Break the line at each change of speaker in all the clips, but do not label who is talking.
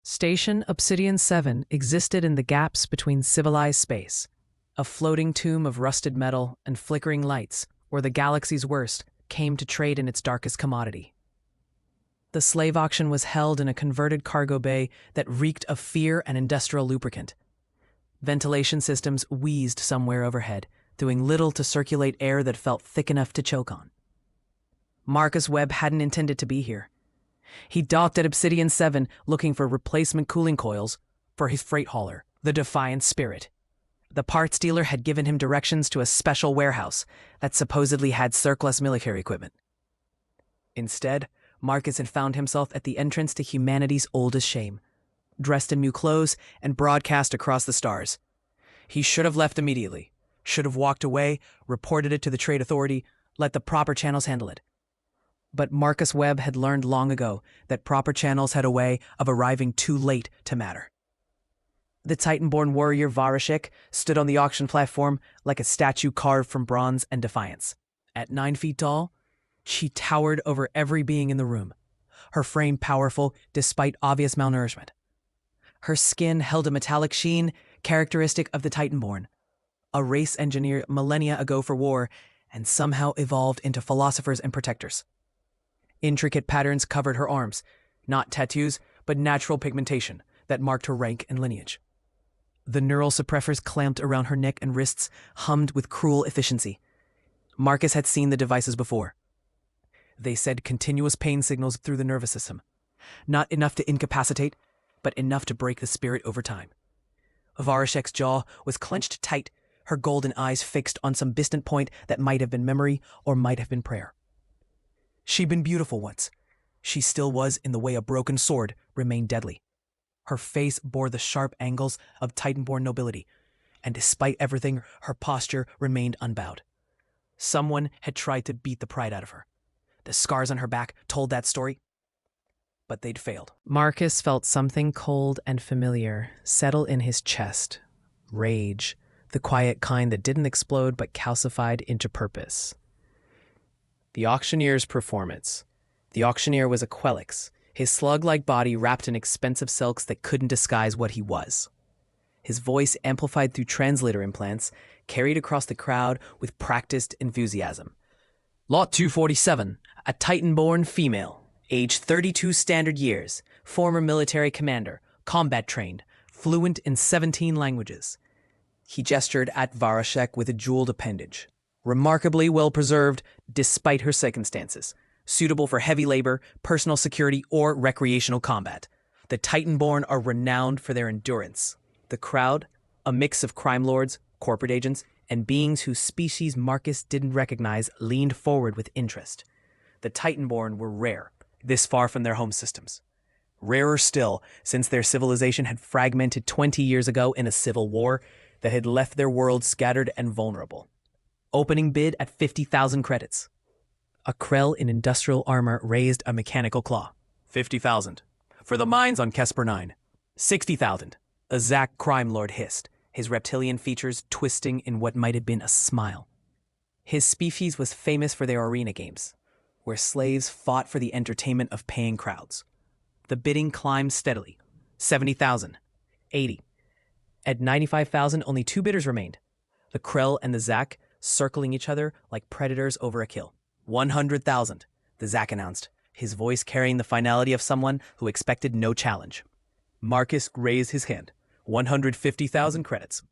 Station Obsidian 7 existed in the gaps between civilized space, a floating tomb of rusted metal and flickering lights where the galaxy's worst came to trade in its darkest commodity. The slave auction was held in a converted cargo bay that reeked of fear and industrial lubricant. Ventilation systems wheezed somewhere overhead, doing little to circulate air that felt thick enough to choke on. Marcus Webb hadn't intended to be here. He docked at Obsidian 7 looking for replacement cooling coils for his freight hauler, the Defiant Spirit. The parts dealer had given him directions to a special warehouse that supposedly had surplus military equipment. Instead, Marcus had found himself at the entrance to humanity's oldest shame, dressed in new clothes and broadcast across the stars. He should have left immediately, should have walked away, reported it to the Trade Authority, let the proper channels handle it. But Marcus Webb had learned long ago that proper channels had a way of arriving too late to matter. The Titan-born warrior Varashek stood on the auction platform like a statue carved from bronze and defiance. At 9 feet tall, she towered over every being in the room, her frame powerful despite obvious malnourishment. Her skin held a metallic sheen characteristic of the Titan-born, a race engineered millennia ago for war and somehow evolved into philosophers and protectors. Intricate patterns covered her arms, not tattoos, but natural pigmentation that marked her rank and lineage. The neural suppressors clamped around her neck and wrists hummed with cruel efficiency. Marcus had seen the devices before. They sent continuous pain signals through the nervous system. Not enough to incapacitate, but enough to break the spirit over time. Varashek's jaw was clenched tight, her golden eyes fixed on some distant point that might have been memory or might have been prayer. She'd been beautiful once. She still was in the way a broken sword remained deadly. Her face bore the sharp angles of Titan-born nobility, and despite everything, her posture remained unbowed. Someone had tried to beat the pride out of her. The scars on her back told that story, but they'd failed. Marcus felt something cold and familiar settle in his chest. Rage, the quiet kind that didn't explode but calcified into purpose. The auctioneer's performance. The auctioneer was a Quelix, his slug-like body wrapped in expensive silks that couldn't disguise what he was. His voice, amplified through translator implants, carried across the crowd with practiced enthusiasm. Lot 247, a Titan-born female, age 32 standard years, former military commander, combat-trained, fluent in 17 languages. He gestured at Varashek with a jeweled appendage. Remarkably well-preserved despite her circumstances, suitable for heavy labor, personal security, or recreational combat. The Titan-born are renowned for their endurance. The crowd, a mix of crime lords, corporate agents, and beings whose species Marcus didn't recognize, leaned forward with interest. The Titan-born were rare, this far from their home systems. Rarer still, since their civilization had fragmented 20 years ago in a civil war that had left their world scattered and vulnerable. Opening bid at 50,000 credits. A Krell in industrial armor raised a mechanical claw. 50,000. For the mines on Kesper 9. 60,000. A Zack crime lord hissed, his reptilian features twisting in what might have been a smile. His species was famous for their arena games, where slaves fought for the entertainment of paying crowds. The bidding climbed steadily. 70,000. 80. At 95,000, only 2 bidders remained. The Krell and the Zack circling each other like predators over a kill. 100,000, the Zack announced, his voice carrying the finality of someone who expected no challenge. Marcus raised his hand. 150,000 credits.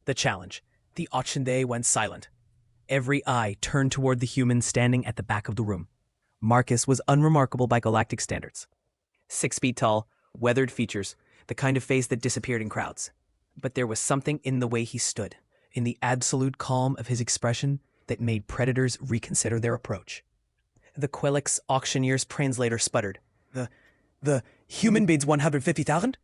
The challenge. The auction day went silent. Every eye turned toward the human standing at the back of the room. Marcus was unremarkable by galactic standards. 6 feet tall, weathered features, the kind of face that disappeared in crowds. But there was something in the way he stood, in the absolute calm of his expression, that made predators reconsider their approach. The Quelix auctioneer's translator sputtered. The human bids 150,000?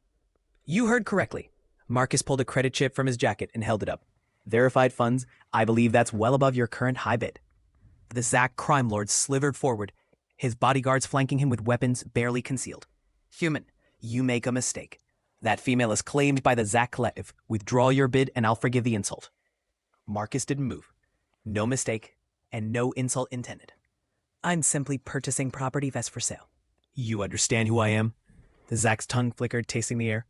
You heard correctly. Marcus pulled a credit chip from his jacket and held it up. Verified funds, I believe that's well above your current high bid. The Zack crime lord slithered forward, his bodyguards flanking him with weapons barely concealed. Human, you make a mistake. That female is claimed by the Zack collective. Withdraw your bid and I'll forgive the insult. Marcus didn't move. No mistake, and no insult intended. I'm simply purchasing property that's for sale. You understand who I am? The Zak's tongue flickered, tasting the air.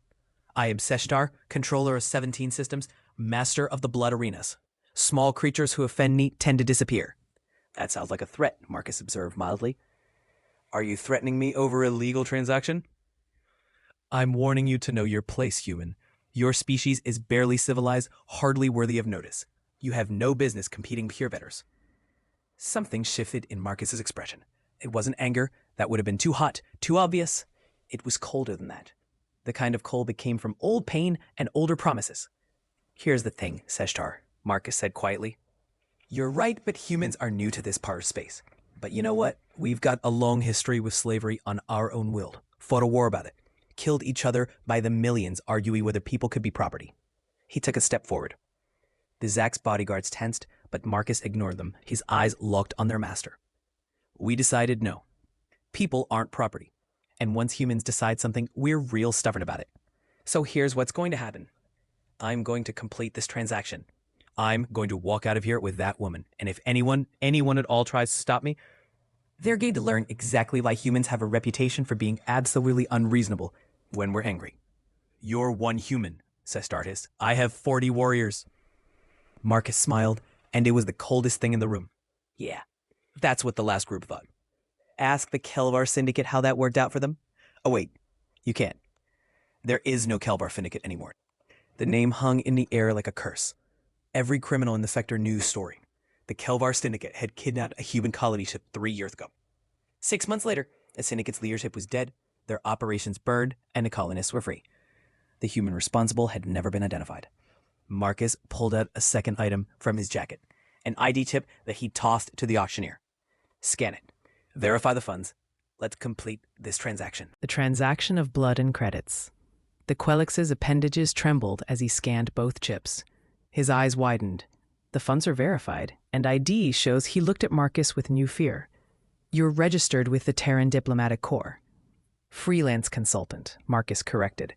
I am Seshtar, controller of 17 systems, master of the blood arenas. Small creatures who offend me tend to disappear. That sounds like a threat, Marcus observed mildly. Are you threatening me over a legal transaction? I'm warning you to know your place, human. Your species is barely civilized, hardly worthy of notice. You have no business competing with purebetters. Something shifted in Marcus's expression. It wasn't anger. That would have been too hot, too obvious. It was colder than that. The kind of cold that came from old pain and older promises. Here's the thing, Seshtar, Marcus said quietly. You're right, but humans are new to this part of space. But you know what? We've got a long history with slavery on our own will. Fought a war about it. Killed each other by the millions, arguing whether people could be property. He took a step forward. The Zak's bodyguards tensed, but Marcus ignored them, his eyes locked on their master. We decided no. People aren't property. And once humans decide something, we're real stubborn about it. So here's what's going to happen. I'm going to complete this transaction. I'm going to walk out of here with that woman. And if anyone at all tries to stop me, they're going to learn exactly why humans have a reputation for being absolutely unreasonable when we're angry. You're one human, says Stardust. I have 40 warriors. Marcus smiled, and it was the coldest thing in the room. Yeah, that's what the last group thought. Ask the Kelvar Syndicate how that worked out for them. Oh wait, you can't. There is no Kelvar Syndicate anymore. The name hung in the air like a curse. Every criminal in the sector knew the story. The Kelvar Syndicate had kidnapped a human colony ship 3 years ago. 6 months later, the Syndicate's leadership was dead, their operations burned, and the colonists were free. The human responsible had never been identified. Marcus pulled out a second item from his jacket, an ID chip that he tossed to the auctioneer. Scan it. Verify the funds. Let's complete this transaction. The transaction of blood and credits. The Quellix's appendages trembled as he scanned both chips. His eyes widened. The funds are verified, and ID shows he looked at Marcus with new fear. You're registered with the Terran Diplomatic Corps. Freelance consultant, Marcus corrected.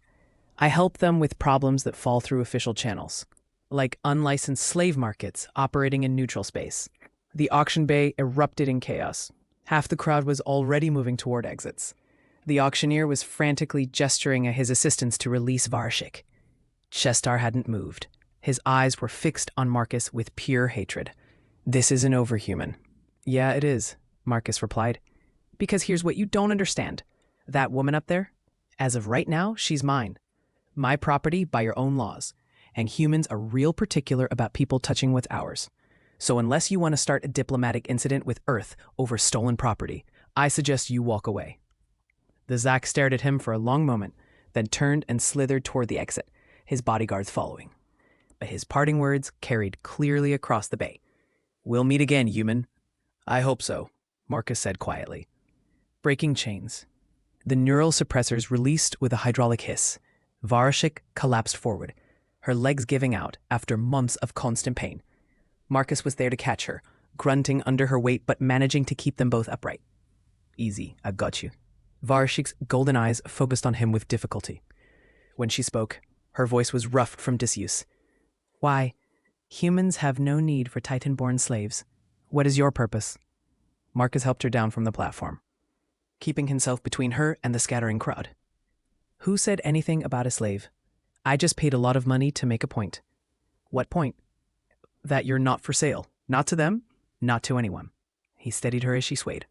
I help them with problems that fall through official channels, like unlicensed slave markets operating in neutral space. The auction bay erupted in chaos. Half the crowd was already moving toward exits. The auctioneer was frantically gesturing at his assistants to release Varshik. Chestar hadn't moved. His eyes were fixed on Marcus with pure hatred. This isn't over, human. Yeah, it is, Marcus replied. Because here's what you don't understand. That woman up there, as of right now, she's mine. My property by your own laws. And humans are real particular about people touching what's ours. So unless you want to start a diplomatic incident with Earth over stolen property, I suggest you walk away. The Zak stared at him for a long moment, then turned and slithered toward the exit, his bodyguards following. But his parting words carried clearly across the bay. We'll meet again, human. I hope so, Marcus said quietly. Breaking chains. The neural suppressors released with a hydraulic hiss. Varshik collapsed forward, her legs giving out after months of constant pain. Marcus was there to catch her, grunting under her weight but managing to keep them both upright. Easy, I got you. Varshik's golden eyes focused on him with difficulty. When she spoke, her voice was roughed from disuse. Why, humans have no need for Titan-born slaves. What is your purpose? Marcus helped her down from the platform, keeping himself between her and the scattering crowd. Who said anything about a slave? I just paid a lot of money to make a point. What point? That you're not for sale. Not to them, not to anyone. He steadied her as she swayed.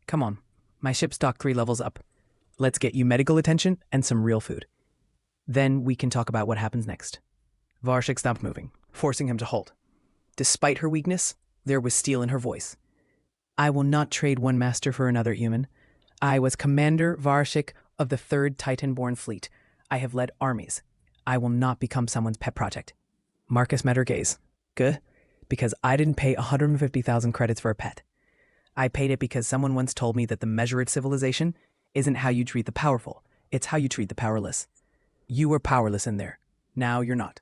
Come on, my ship's docked 3 levels up. Let's get you medical attention and some real food. Then we can talk about what happens next. Varshik stopped moving, forcing him to halt. Despite her weakness, there was steel in her voice. I will not trade one master for another, human. I was Commander Varshik of the 3rd Titan-born fleet. I have led armies. I will not become someone's pet project. Marcus met her gaze. Good, because I didn't pay 150,000 credits for a pet. I paid it because someone once told me that the measure of civilization isn't how you treat the powerful, it's how you treat the powerless. You were powerless in there. Now you're not.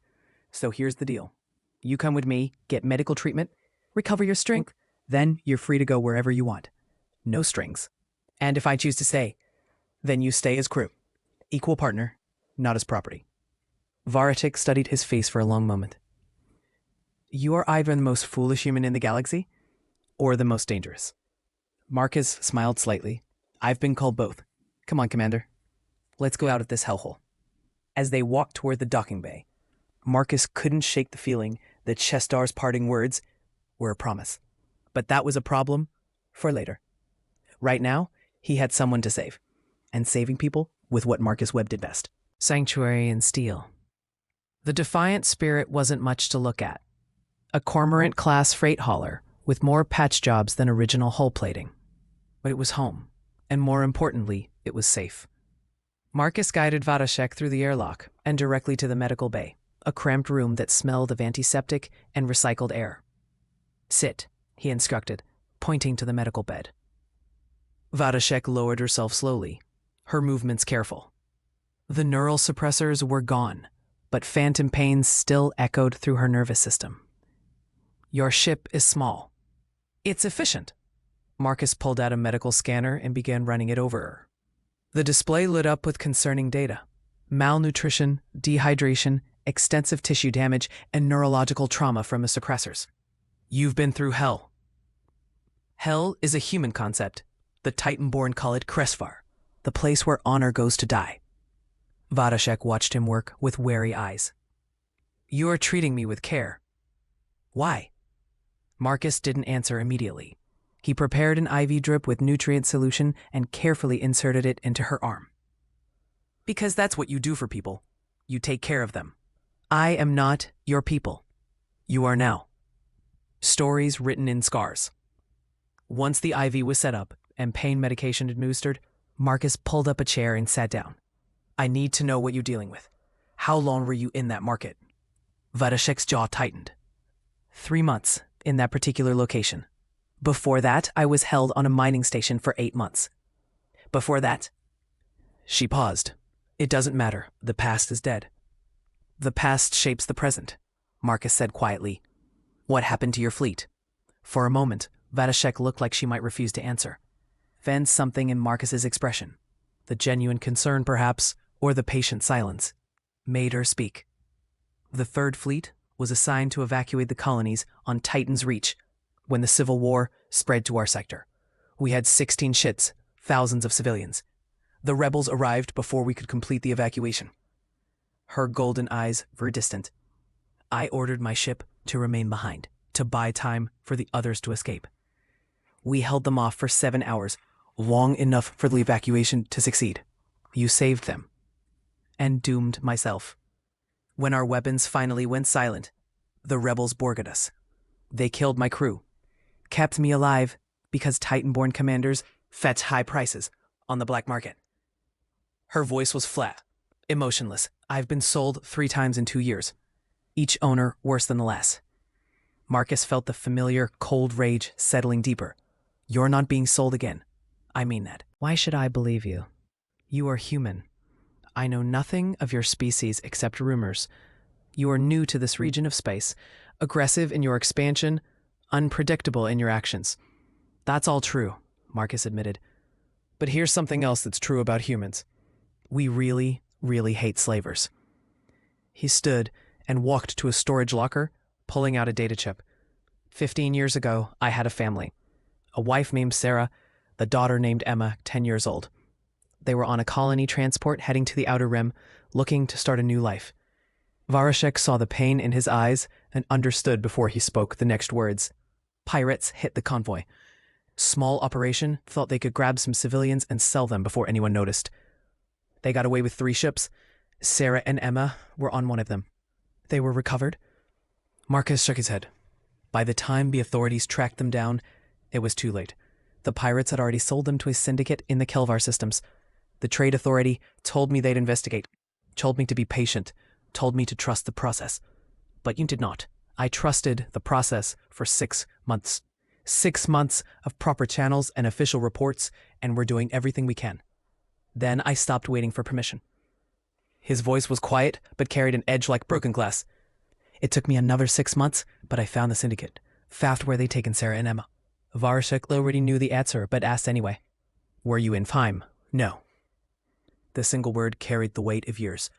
So here's the deal. You come with me, get medical treatment, recover your strength, then you're free to go wherever you want. No strings. And if I choose to stay, then you stay as crew. Equal partner, not as property. Varshik studied his face for a long moment. You are either the most foolish human in the galaxy, or the most dangerous. Marcus smiled slightly. I've been called both. Come on, Commander. Let's go out of this hellhole. As they walked toward the docking bay, Marcus couldn't shake the feeling that Chestar's parting words were a promise. But that was a problem for later. Right now, he had someone to save, and saving people with what Marcus Webb did best. Sanctuary and steel. The Defiant Spirit wasn't much to look at. A Cormorant-class freight hauler with more patch jobs than original hull plating. But it was home, and more importantly, it was safe. Marcus guided Vatashek through the airlock and directly to the medical bay, a cramped room that smelled of antiseptic and recycled air. Sit, he instructed, pointing to the medical bed. Vatashek lowered herself slowly, her movements careful. The neural suppressors were gone, but phantom pains still echoed through her nervous system. Your ship is small. It's efficient. Marcus pulled out a medical scanner and began running it over her. The display lit up with concerning data. Malnutrition, dehydration, extensive tissue damage, and neurological trauma from the suppressors. You've been through hell. Hell is a human concept. The Titan-born call it Kresvar, the place where honor goes to die. Vatashek watched him work with wary eyes. You are treating me with care. Why? Marcus didn't answer immediately. He prepared an IV drip with nutrient solution and carefully inserted it into her arm. Because that's what you do for people. You take care of them. I am not your people. You are now. Stories written in scars. Once the IV was set up and pain medication administered, Marcus pulled up a chair and sat down. I need to know what you're dealing with. How long were you in that market? Vatashek's jaw tightened. 3 months in that particular location. Before that, I was held on a mining station for 8 months. Before that... She paused. It doesn't matter. The past is dead. The past shapes the present, Marcus said quietly. What happened to your fleet? For a moment, Vatashek looked like she might refuse to answer. Then something in Marcus's expression, the genuine concern perhaps, or the patient silence, made her speak. The Third Fleet was assigned to evacuate the colonies on Titan's Reach when the Civil War spread to our sector. We had 16 ships, thousands of civilians. The rebels arrived before we could complete the evacuation. Her golden eyes were distant. I ordered my ship to remain behind, to buy time for the others to escape. We held them off for 7 hours, long enough for the evacuation to succeed. You saved them. And doomed myself. When our weapons finally went silent, the rebels boarded us. They killed my crew, kept me alive because Titan-born commanders fetch high prices on the black market. Her voice was flat, emotionless. I've been sold 3 times in 2 years, each owner worse than the last. Marcus felt the familiar cold rage settling deeper. You're not being sold again. I mean that. Why should I believe you? You are human. I know nothing of your species except rumors. You are new to this region of space, aggressive in your expansion, unpredictable in your actions. That's all true, Marcus admitted. But here's something else that's true about humans. We really, really hate slavers. He stood and walked to a storage locker, pulling out a data chip. 15 years ago, I had a family. A wife named Sarah, the daughter named Emma, 10 years old. They were on a colony transport heading to the Outer Rim, looking to start a new life. Vatashek saw the pain in his eyes and understood before he spoke the next words. Pirates hit the convoy. Small operation, thought they could grab some civilians and sell them before anyone noticed. They got away with 3 ships. Sarah and Emma were on one of them. They were recovered. Marcus shook his head. By the time the authorities tracked them down, it was too late. The pirates had already sold them to a syndicate in the Kelvar systems. The trade authority told me they'd investigate, told me to be patient, told me to trust the process. But you did not. I trusted the process for 6 months. 6 months of proper channels and official reports, and we're doing everything we can. Then I stopped waiting for permission. His voice was quiet, but carried an edge like broken glass. It took me another 6 months, but I found the syndicate, found where they'd taken Sarah and Emma. Vatashek already knew the answer, but asked anyway. Were you in time? No. The single word carried the weight of years.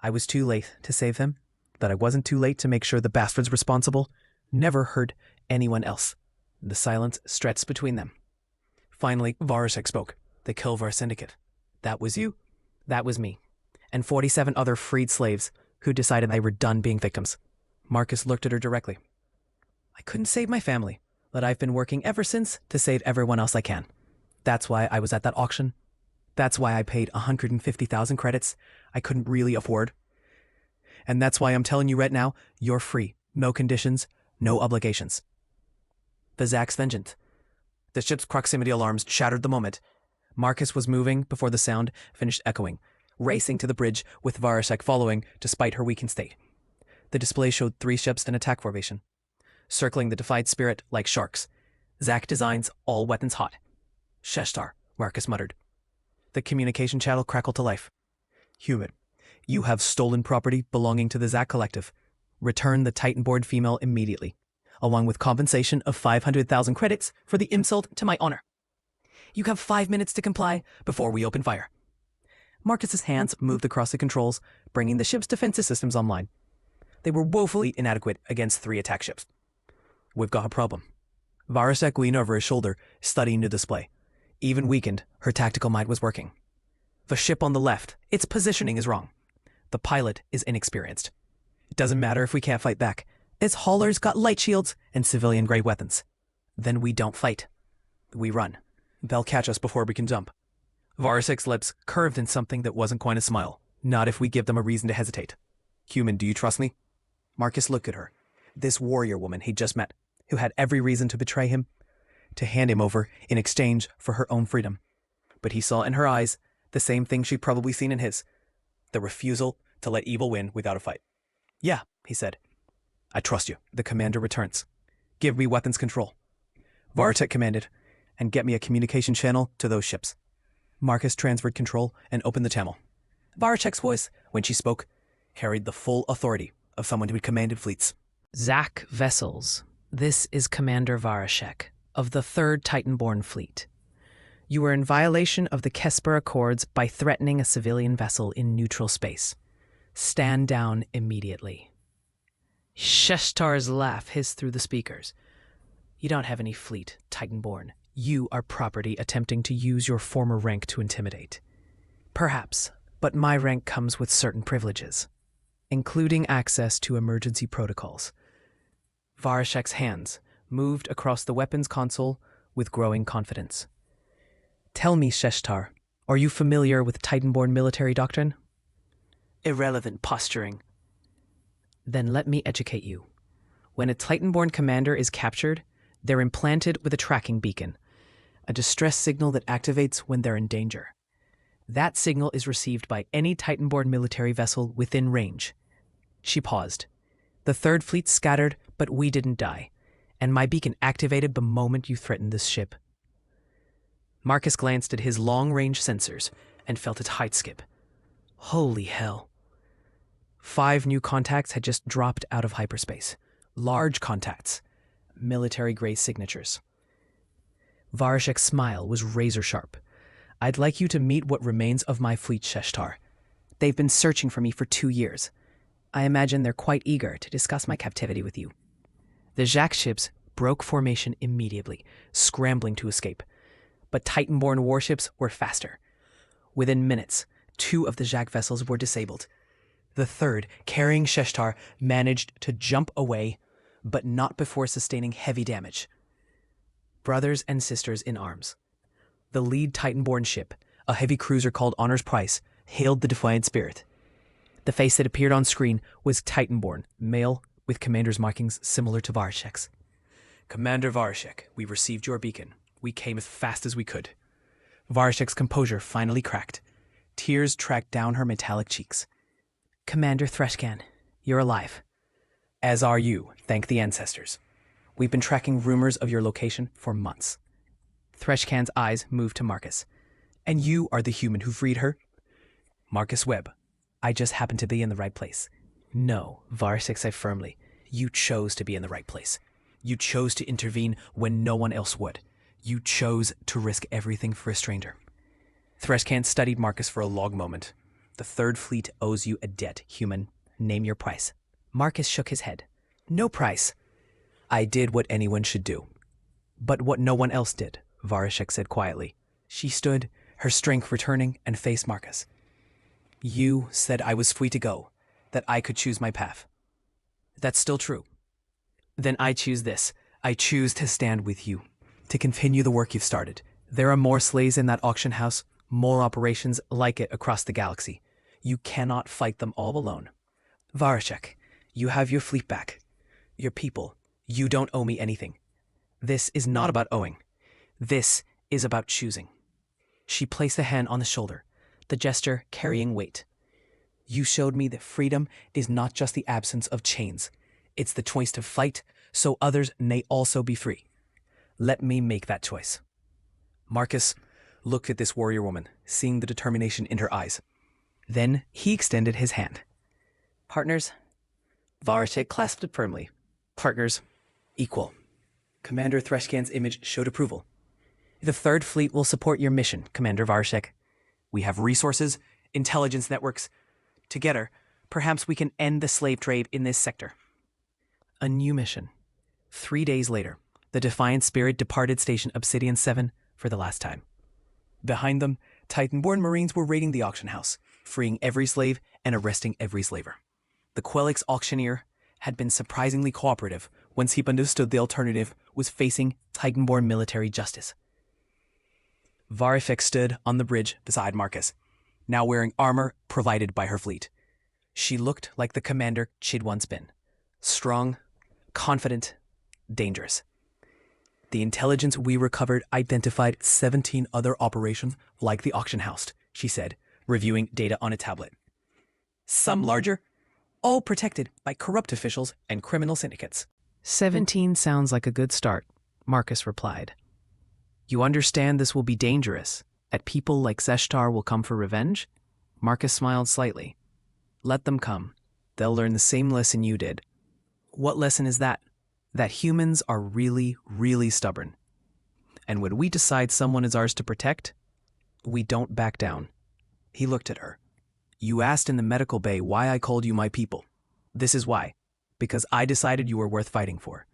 I was too late to save them, but I wasn't too late to make sure the bastards responsible never hurt anyone else. The silence stretched between them. Finally, Vatashek spoke. The Kelvar syndicate. That was you? That was me, and 47 other freed slaves who decided they were done being victims. Marcus looked at her directly. I couldn't save my family, but I've been working ever since to save everyone else I can. That's why I was at that auction. That's why I paid 150,000 credits I couldn't really afford. And that's why I'm telling you right now, you're free. No conditions, no obligations. The Zach's vengeance. The ship's proximity alarms shattered the moment. Marcus was moving before the sound finished echoing, racing to the bridge with Varashek following despite her weakened state. The display showed 3 ships in attack formation, circling the defied spirit like sharks. Zach designs all weapons hot. Sheshtar, Marcus muttered. The communication channel crackled to life. Human, you have stolen property belonging to the Zach Collective. Return the Titanborn female immediately, along with compensation of 500,000 credits for the insult to my honor. You have 5 minutes to comply before we open fire. Marcus's hands moved across the controls, bringing the ship's defensive systems online. They were woefully inadequate against 3 attack ships. We've got a problem. Varasek leaned over his shoulder, studying the display. Even weakened, her tactical mind was working. The ship on the left, its positioning is wrong. The pilot is inexperienced. It doesn't matter if we can't fight back. Its haulers got light shields and civilian-grade weapons. Then we don't fight. We run. They'll catch us before we can jump. Varasek's lips curved in something that wasn't quite a smile. Not if we give them a reason to hesitate. Human, do you trust me? Marcus looked at her. This warrior woman he'd just met, who had every reason to betray him, to hand him over in exchange for her own freedom. But he saw in her eyes the same thing she'd probably seen in his, the refusal to let evil win without a fight. Yeah, he said. I trust you. The commander returns. Give me weapons control. Vartek commanded, and get me a communication channel to those ships. Marcus transferred control and opened the channel. Vartek's voice, when she spoke, carried the full authority of someone who had commanded fleets. Zach Vessels, this is Commander Varashek of the 3rd Titanborn Fleet. You were in violation of the Kesper Accords by threatening a civilian vessel in neutral space. Stand down immediately. Sheshtar's laugh hissed through the speakers. You don't have any fleet, Titanborn. You are property attempting to use your former rank to intimidate. Perhaps, but my rank comes with certain privileges, including access to emergency protocols. Varashek's hands moved across the weapons console with growing confidence. Tell me, Sheshtar, are you familiar with Titanborn military doctrine? Irrelevant posturing. Then let me educate you. When a Titanborn commander is captured, they're implanted with a tracking beacon, a distress signal that activates when they're in danger. That signal is received by any Titanborn military vessel within range. She paused. The 3rd Fleet scattered, but we didn't die, and my beacon activated the moment you threatened this ship. Marcus glanced at his long-range sensors and felt its height skip. Holy hell. 5 new contacts had just dropped out of hyperspace. Large contacts. Military-grade signatures. Varashek's smile was razor-sharp. I'd like you to meet what remains of my fleet, Sheshtar. They've been searching for me for 2 years. I imagine they're quite eager to discuss my captivity with you. The Jacques ships broke formation immediately, scrambling to escape. But Titanborn warships were faster. Within minutes, 2 of the Jacques vessels were disabled. The 3rd, carrying Sheshtar, managed to jump away, but not before sustaining heavy damage. Brothers and sisters in arms. The lead Titanborn ship, a heavy cruiser called Honor's Price, hailed the defiant spirit. The face that appeared on screen was Titanborn, male, with commander's markings similar to Varashek's. Commander Varashek, we received your beacon. We came as fast as we could. Varashek's composure finally cracked. Tears tracked down her metallic cheeks. Commander Threshcan, you're alive. As are you, thank the ancestors. We've been tracking rumors of your location for months. Threshcan's eyes moved to Marcus. And you are the human who freed her? Marcus Webb, I just happened to be in the right place. No, Varashek said firmly, you chose to be in the right place. You chose to intervene when no one else would. You chose to risk everything for a stranger. Threshcan studied Marcus for a long moment. The 3rd Fleet owes you a debt, human. Name your price. Marcus shook his head. No price. I did what anyone should do. But what no one else did, Varashek said quietly. She stood, her strength returning, and faced Marcus. You said I was free to go, that I could choose my path. That's still true. Then I choose this. I choose to stand with you, to continue the work you've started. There are more slaves in that auction house, more operations like it across the galaxy. You cannot fight them all alone. Varashek, you have your fleet back. Your people, you don't owe me anything. This is not about owing. This is about choosing. She placed a hand on the shoulder, the gesture carrying weight. You showed me that freedom is not just the absence of chains. It's the choice to fight so others may also be free. Let me make that choice. Marcus looked at this warrior woman, seeing the determination in her eyes. Then he extended his hand. Partners? Varashek clasped it firmly. Partners, equal. Commander Threshcan's image showed approval. The Third Fleet will support your mission, Commander Varashek. We have resources, intelligence networks. Together, perhaps we can end the slave trade in this sector. A new mission. 3 days later, the Defiant Spirit departed Station Obsidian 7 for the last time. Behind them, Titan-born Marines were raiding the auction house, freeing every slave and arresting every slaver. The Quelix auctioneer had been surprisingly cooperative once he understood the alternative was facing Titan-born military justice. Varifek stood on the bridge beside Marcus, now wearing armor provided by her fleet. She looked like the commander she'd once been. Strong, confident, dangerous. The intelligence we recovered identified 17 other operations like the auction house, she said, reviewing data on a tablet. Some larger, all protected by corrupt officials and criminal syndicates. 17 sounds like a good start, Marcus replied. You understand this will be dangerous, that people like Zeshtar will come for revenge? Marcus smiled slightly. Let them come. They'll learn the same lesson you did. What lesson is that? That humans are really, really stubborn. And when we decide someone is ours to protect, we don't back down. He looked at her. You asked in the medical bay why I called you my people. This is why. Because I decided you were worth fighting for.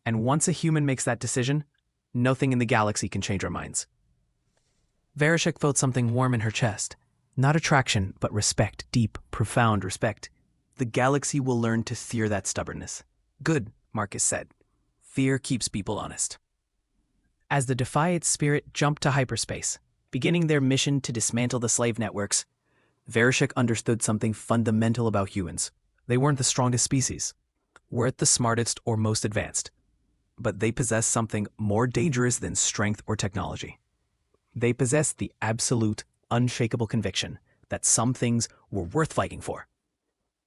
And once a human makes that decision, nothing in the galaxy can change our minds. Varashek felt something warm in her chest. Not attraction, but respect, deep, profound respect. The galaxy will learn to fear that stubbornness. Good, Marcus said. Fear keeps people honest. As the Defiant Spirit jumped to hyperspace, beginning their mission to dismantle the slave networks, Varashek understood something fundamental about humans. They weren't the strongest species, weren't the smartest or most advanced, but they possessed something more dangerous than strength or technology. They possessed the absolute, unshakable conviction that some things were worth fighting for,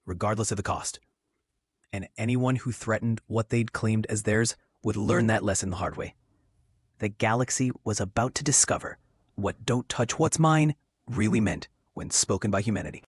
regardless of the cost. And anyone who threatened what they'd claimed as theirs would learn that lesson the hard way. The galaxy was about to discover what "don't touch what's mine" really meant when spoken by humanity.